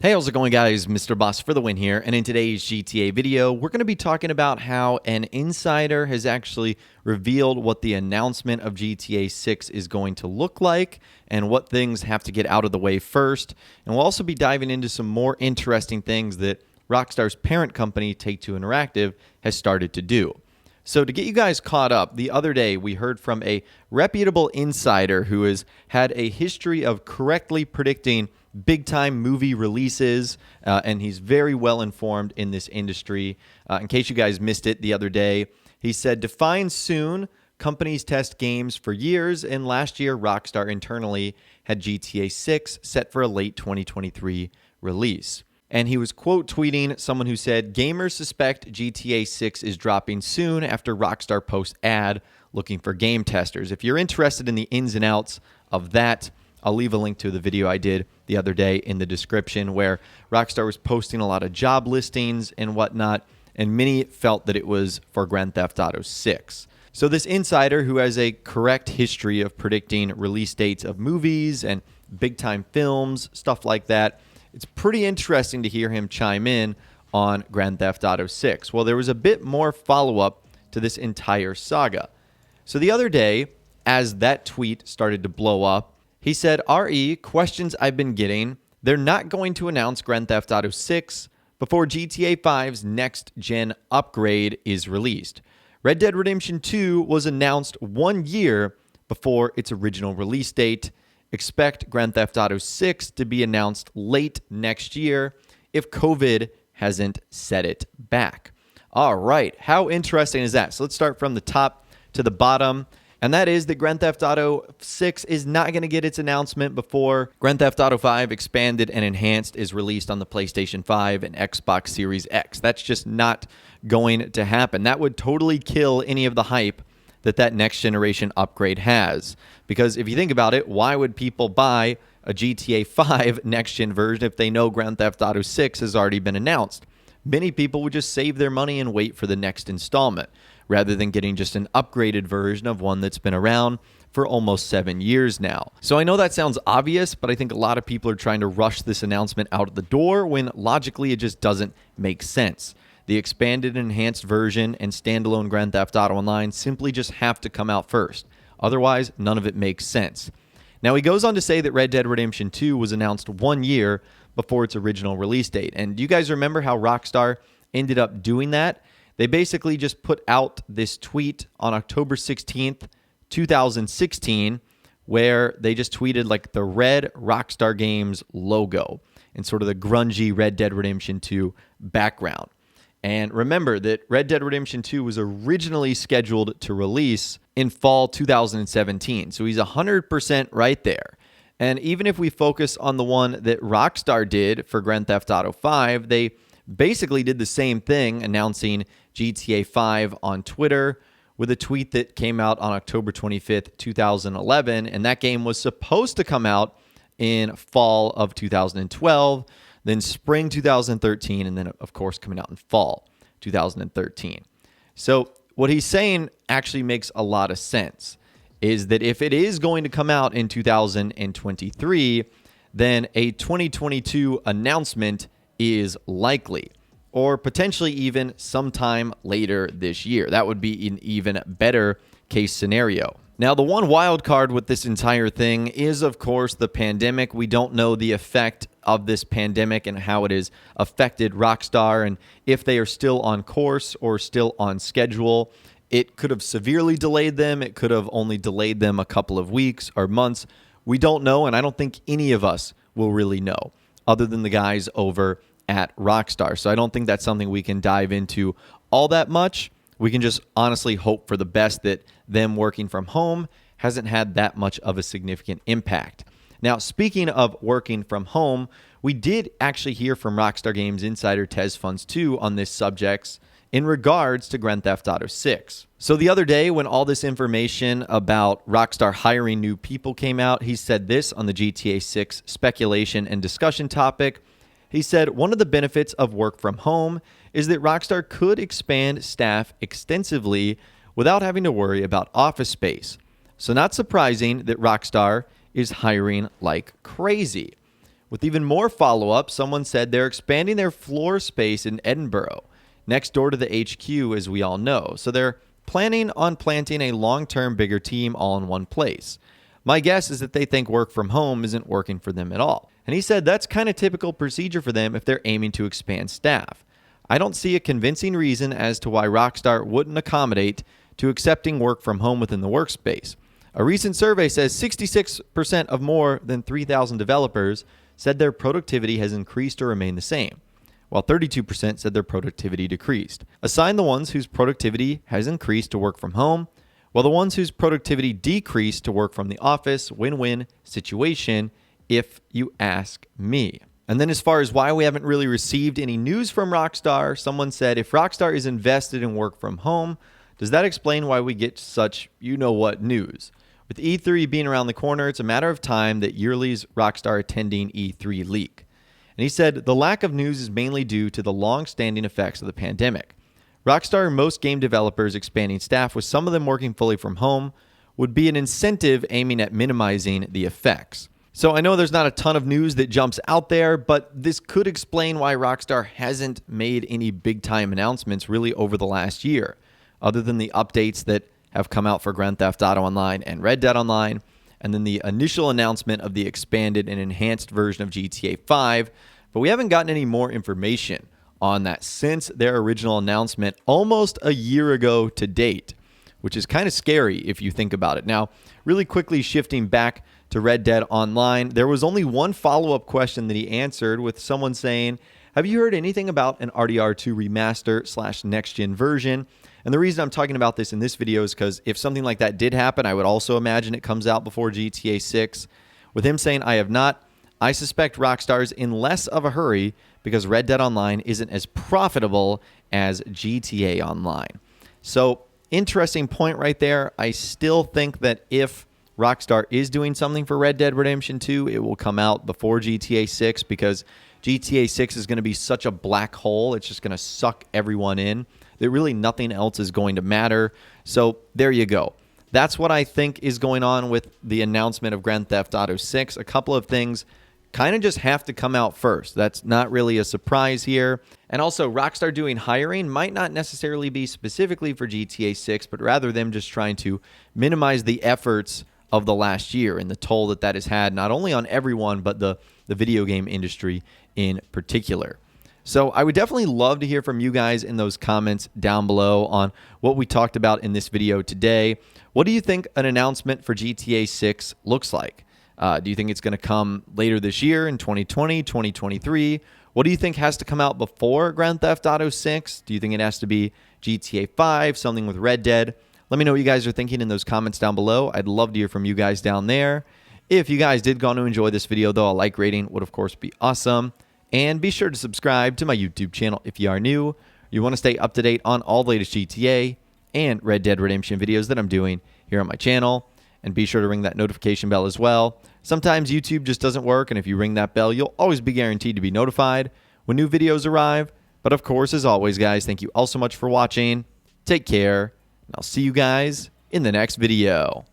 Hey, how's it going, guys? Mr. Boss for the win here, and in today's GTA video, we're going to be talking about how an insider has actually revealed what the announcement of GTA 6 is going to look like and what things have to get out of the way first. And we'll also be diving into some more interesting things that Rockstar's parent company, Take-Two Interactive, has started to do. So to get you guys caught up, the other day we heard from a reputable insider who has had a history of correctly predicting big-time movie releases, and he's very well informed in this industry. In case you guys missed it the other day, he said, "Define soon. Companies test games for years, and last year Rockstar internally had GTA 6 set for a late 2023 release." And he was quote tweeting someone who said, "Gamers suspect GTA 6 is dropping soon after Rockstar posts ad looking for game testers." If you're interested in the ins and outs of that, I'll leave a link to the video I did the other day in the description, where Rockstar was posting a lot of job listings and whatnot, and many felt that it was for Grand Theft Auto 6. So this insider, who has a correct history of predicting release dates of movies and big-time films, stuff like that, it's pretty interesting to hear him chime in on Grand Theft Auto 6. Well, there was a bit more follow-up to this entire saga. So the other day, as that tweet started to blow up, he said, "RE, questions I've been getting. They're not going to announce Grand Theft Auto 6 before GTA 5's next-gen upgrade is released. Red Dead Redemption 2 was announced 1 year before its original release date. Expect Grand Theft Auto 6 to be announced late next year if COVID hasn't set it back." All right, how interesting is that? So let's start from the top to the bottom. And that is that Grand Theft Auto 6 is not going to get its announcement before Grand Theft Auto 5 Expanded and Enhanced is released on the PlayStation 5 and Xbox Series X. That's just not going to happen. That would totally kill any of the hype that next generation upgrade has. Because if you think about it, why would people buy a GTA 5 next gen version if they know Grand Theft Auto 6 has already been announced? Many people would just save their money and wait for the next installment, rather than getting just an upgraded version of one that's been around for almost 7 years now. So I know that sounds obvious, but I think a lot of people are trying to rush this announcement out of the door when logically it just doesn't make sense. The expanded and enhanced version and standalone Grand Theft Auto Online simply just have to come out first. Otherwise, none of it makes sense. Now, he goes on to say that Red Dead Redemption 2 was announced 1 year before its original release date. And do you guys remember how Rockstar ended up doing that? They basically just put out this tweet on October 16th, 2016, where they just tweeted like the red Rockstar Games logo and sort of the grungy Red Dead Redemption 2 background. And remember that Red Dead Redemption 2 was originally scheduled to release in fall 2017. So he's 100% right there. And even if we focus on the one that Rockstar did for Grand Theft Auto 5, they basically did the same thing, announcing GTA 5 on Twitter with a tweet that came out on October 25th, 2011. And that game was supposed to come out in fall of 2012, then spring 2013, and then, of course, coming out in fall 2013. So what he's saying actually makes a lot of sense, is that if it is going to come out in 2023, then a 2022 announcement is likely, or potentially even sometime later this year. That would be an even better case scenario. Now, the one wild card with this entire thing is, of course, the pandemic. We don't know the effect of this pandemic and how it has affected Rockstar, and if they are still on course or still on schedule. It could have severely delayed them. It could have only delayed them a couple of weeks or months. We don't know, and I don't think any of us will really know, other than the guys over at Rockstar. So I don't think that's something we can dive into all that much. We can just honestly hope for the best that them working from home hasn't had that much of a significant impact. Now, speaking of working from home, we did actually hear from Rockstar Games insider Tez Funds 2 on this subject in regards to Grand Theft Auto 6. So the other day, when all this information about Rockstar hiring new people came out, he said this on the GTA 6 speculation and discussion topic. He said, "One of the benefits of work from home is that Rockstar could expand staff extensively without having to worry about office space. So not surprising that Rockstar is hiring like crazy. With even more follow-up, someone said they're expanding their floor space in Edinburgh, next door to the HQ, as we all know. So they're planning on planting a long-term bigger team all in one place. My guess is that they think work from home isn't working for them at all. And he said that's kind of typical procedure for them if they're aiming to expand staff. I don't see a convincing reason as to why Rockstar wouldn't accommodate to accepting work from home within the workspace. A recent survey says 66% of more than 3,000 developers said their productivity has increased or remained the same, while 32% said their productivity decreased. Assign the ones whose productivity has increased to work from home, while the ones whose productivity decreased to work from the office. Win-win situation, if you ask me. And then as far as why we haven't really received any news from Rockstar, someone said, if Rockstar is invested in work from home, does that explain why we get such you-know-what news? With E3 being around the corner, it's a matter of time that yearly's Rockstar attending E3 leak. And he said, the lack of news is mainly due to the long-standing effects of the pandemic. Rockstar and most game developers expanding staff, with some of them working fully from home, would be an incentive aiming at minimizing the effects. So I know there's not a ton of news that jumps out there, but this could explain why Rockstar hasn't made any big-time announcements really over the last year, other than the updates that have come out for Grand Theft Auto Online and Red Dead Online, and then the initial announcement of the expanded and enhanced version of GTA 5, but we haven't gotten any more information on that since their original announcement almost a year ago to date, which is kind of scary if you think about it. Now, really quickly shifting back to Red Dead Online, there was only one follow-up question that he answered, with someone saying, have you heard anything about an RDR2 remaster / next-gen version? And the reason I'm talking about this in this video is because if something like that did happen, I would also imagine it comes out before GTA 6. With him saying I have not, I suspect Rockstar's in less of a hurry because Red Dead Online isn't as profitable as GTA Online. So, interesting point right there. I still think that if Rockstar is doing something for Red Dead Redemption 2, it will come out before GTA 6 because GTA 6 is going to be such a black hole. It's just going to suck everyone in that really nothing else is going to matter. So there you go. That's what I think is going on with the announcement of Grand Theft Auto 6. A couple of things kind of just have to come out first. That's not really a surprise here. And also, Rockstar doing hiring might not necessarily be specifically for GTA 6, but rather them just trying to minimize the efforts of the last year and the toll that that has had not only on everyone, but the video game industry in particular. So I would definitely love to hear from you guys in those comments down below on what we talked about in this video today. What do you think an announcement for GTA 6 looks like? Do you think it's going to come later this year in 2020, 2023? What do you think has to come out before Grand Theft Auto 6? Do you think it has to be GTA 5, something with Red Dead? Let me know what you guys are thinking in those comments down below. I'd love to hear from you guys down there. If you guys did go on to enjoy this video, though, a like rating would, of course, be awesome. And be sure to subscribe to my YouTube channel if you are new. You want to stay up to date on all the latest GTA and Red Dead Redemption videos that I'm doing here on my channel. And be sure to ring that notification bell as well. Sometimes YouTube just doesn't work, and if you ring that bell, you'll always be guaranteed to be notified when new videos arrive. But of course, as always, guys, thank you all so much for watching. Take care, and I'll see you guys in the next video.